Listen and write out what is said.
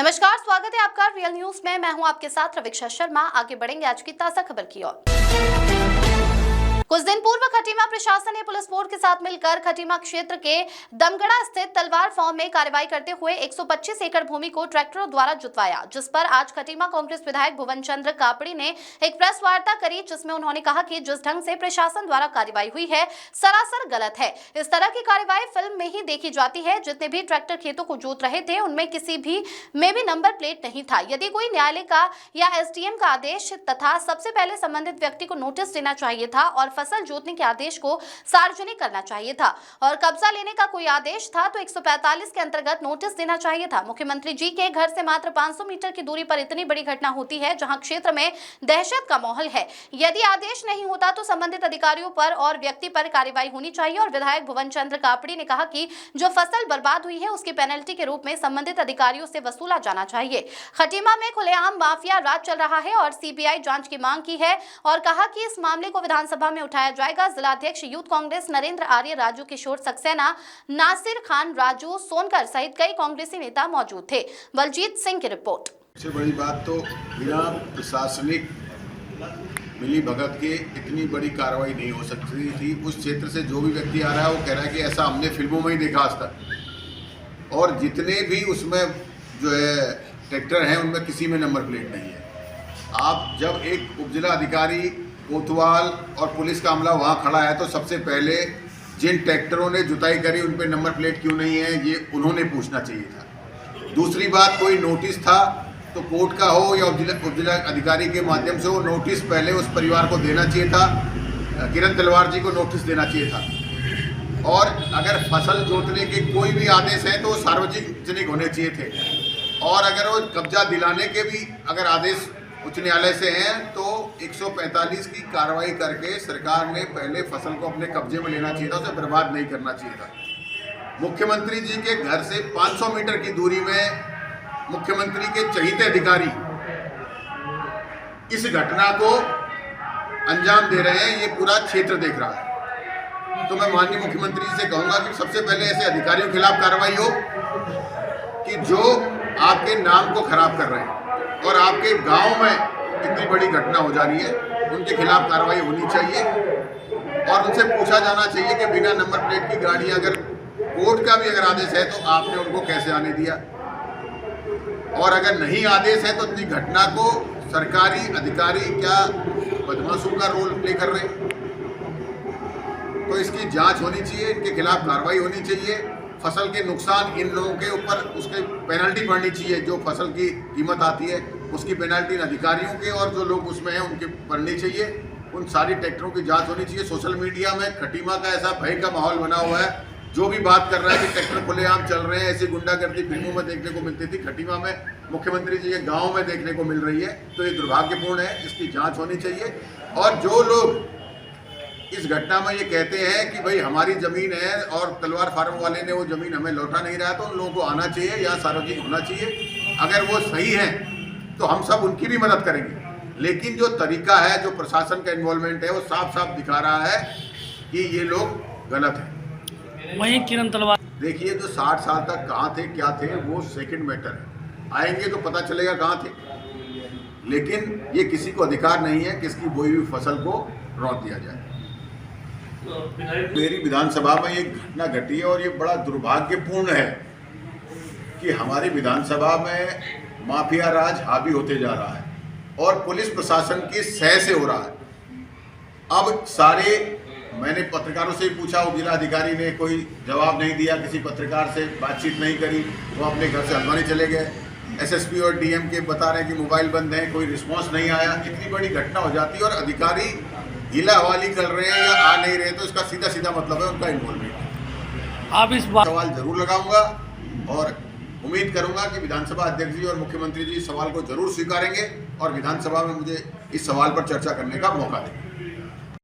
नमस्कार, स्वागत है आपका रियल न्यूज में। मैं हूं आपके साथ रवीक्षा शर्मा। आगे बढ़ेंगे आज की ताजा खबर की ओर। कुछ दिन पूर्व खटीमा प्रशासन ने पुलिस फोर्स के साथ मिलकर खटीमा क्षेत्र के दमगड़ा स्थित तलवार फार्म में कार्रवाई करते हुए 125 एकड़ भूमि को ट्रैक्टरों द्वारा जुतवाया, जिस पर आज खटीमा कांग्रेस विधायक भुवन चंद्र कापड़ी ने एक प्रेस वार्ता करी, जिसमें उन्होंने कहा कि जिस ढंग से प्रशासन द्वारा कार्रवाई हुई है सरासर गलत है। इस तरह की कार्रवाई फिल्म में ही देखी जाती है। जितने भी ट्रैक्टर खेतों को जोत रहे थे उनमें किसी भी में भी नंबर प्लेट नहीं था। यदि कोई न्यायालय का या एसडीएम का आदेश तथा सबसे पहले संबंधित व्यक्ति को नोटिस देना चाहिए था और फसल जोतने के आदेश को सार्वजनिक करना चाहिए था, और कब्जा लेने का कोई आदेश था तो 145 के अंतर्गत नोटिस देना चाहिए था। मुख्यमंत्री जी के घर से मात्र 500 मीटर की दूरी पर इतनी बड़ी घटना होती है जहां क्षेत्र में दहशत का माहौल है। यदि आदेश नहीं होता तो संबंधित अधिकारियों पर और व्यक्ति पर कार्रवाई होनी चाहिए। और विधायक भुवन चंद्र कापड़ी ने कहा कि जो फसल बर्बाद हुई है उसकी पेनल्टी के रूप में संबंधित अधिकारियों से वसूला जाना चाहिए। खटीमा में खुलेआम माफिया राज चल रहा है और सीबीआई जांच की मांग की है और कहा कि इस मामले को विधानसभा में उठाया जाएगा। जिलाध्यक्ष यूथ कांग्रेस नरेंद्र आर्य, राजू किशोर सक्सेना, नासिर खान, राजू सोनकर सहित कई कांग्रेसी नेता मौजूद थे। बलजीत सिंह की रिपोर्ट। सबसे बड़ी बात तो बिना प्रशासनिक मिली भगत के इतनी बड़ी कार्रवाई नहीं हो सकती थी। उस क्षेत्र से जो भी व्यक्ति आ रहा है वो कह रहा है कि ऐसा हमने फिल्मों में ही देखा आज तक, और जितने भी उसमें जो है ट्रैक्टर हैं उनमें किसी में नंबर प्लेट नहीं है। आप जब एक उपजिला अधिकारी कोतवाल और पुलिस का अमला वहाँ खड़ा है तो सबसे पहले जिन ट्रैक्टरों ने जुताई करी उन पे नंबर प्लेट क्यों नहीं है ये उन्होंने पूछना चाहिए था। दूसरी बात, कोई नोटिस था तो कोर्ट का हो या उपजिला अधिकारी के माध्यम से वो नोटिस पहले उस परिवार को देना चाहिए था। किरण तलवार जी को नोटिस देना चाहिए था। और अगर फसल जोतने के कोई भी आदेश है तो वो सार्वजनिक होने चाहिए थे। और अगर वो कब्जा दिलाने के भी अगर आदेश उच्च न्यायालय से हैं तो 145 की कार्रवाई करके सरकार ने पहले फसल को अपने कब्जे में लेना चाहिए था, उसे बर्बाद नहीं करना चाहिए था। मुख्यमंत्री जी के घर से 500 मीटर की दूरी में मुख्यमंत्री के चहीते अधिकारी इस घटना को अंजाम दे रहे हैं, ये पूरा क्षेत्र देख रहा है। तो मैं माननीय मुख्यमंत्री जी से कहूंगा कि सबसे पहले ऐसे अधिकारियों के खिलाफ कार्रवाई हो कि जो आपके नाम को खराब कर रहे हैं और आपके गांव में इतनी बड़ी घटना हो जा रही है, उनके खिलाफ कार्रवाई होनी चाहिए। और उनसे पूछा जाना चाहिए कि बिना नंबर प्लेट की गाड़ी, अगर कोर्ट का भी अगर आदेश है तो आपने उनको कैसे आने दिया, और अगर नहीं आदेश है तो इतनी घटना को सरकारी अधिकारी क्या बदमाशों का रोल प्ले कर रहे हैं। तो इसकी जांच होनी चाहिए, इनके खिलाफ कार्रवाई होनी चाहिए। फसल के नुकसान इन लोगों के ऊपर उसके पेनल्टी पड़नी चाहिए, जो फसल की कीमत आती है उसकी पेनल्टी इन अधिकारियों के और जो लोग उसमें हैं उनके पड़नी चाहिए। उन सारी ट्रैक्टरों की जांच होनी चाहिए। सोशल मीडिया में खटीमा का ऐसा भय का माहौल बना हुआ है, जो भी बात कर रहा है कि ट्रैक्टर खुलेआम चल रहे हैं, ऐसी गुंडागर्दी फिल्मों में देखने को मिलती थी, खटीमा में मुख्यमंत्री जी के गाँव में देखने को मिल रही है। तो ये दुर्भाग्यपूर्ण है, इसकी जाँच होनी चाहिए। और जो लोग इस घटना में ये कहते हैं कि भाई हमारी ज़मीन है और तलवार फार्म वाले ने वो ज़मीन हमें लौटा नहीं रहा, तो उन लोगों को आना चाहिए या सार्वजनिक होना चाहिए। अगर वो सही हैं तो हम सब उनकी भी मदद करेंगे, लेकिन जो तरीका है, जो प्रशासन का इन्वॉल्वमेंट है, वो साफ साफ दिखा रहा है कि ये लोग गलत हैं। वहीं किरण तलवार देखिए, जो 60 साल तक कहाँ थे क्या थे वो सेकेंड मैटर है, आएंगे तो पता चलेगा कहाँ थे। लेकिन ये किसी को अधिकार नहीं है कि इसकी बोई हुई फसल को रौंद दिया जाए। मेरी विधानसभा में ये घटना घटी है और ये बड़ा दुर्भाग्यपूर्ण है कि हमारी विधानसभा में माफिया राज हावी होते जा रहा है और पुलिस प्रशासन की सह से हो रहा है। अब सारे, मैंने पत्रकारों से ही पूछा, उपजिला अधिकारी ने कोई जवाब नहीं दिया, किसी पत्रकार से बातचीत नहीं करी, वो अपने घर से हल्द्वानी चले गए। एसएसपी और डीएम के बता रहे हैं कि मोबाइल बंद है, कोई रिस्पॉन्स नहीं आया। इतनी बड़ी घटना हो जाती है और अधिकारी हीला हवाली कर रहे हैं या आ नहीं रहे, तो इसका सीधा सीधा मतलब है उनका इन्वॉल्वमेंट। आप इस बात सवाल जरूर लगाऊंगा और उम्मीद करूंगा कि विधानसभा अध्यक्ष जी और मुख्यमंत्री जी इस सवाल को जरूर स्वीकारेंगे और विधानसभा में मुझे इस सवाल पर चर्चा करने का मौका देंगे।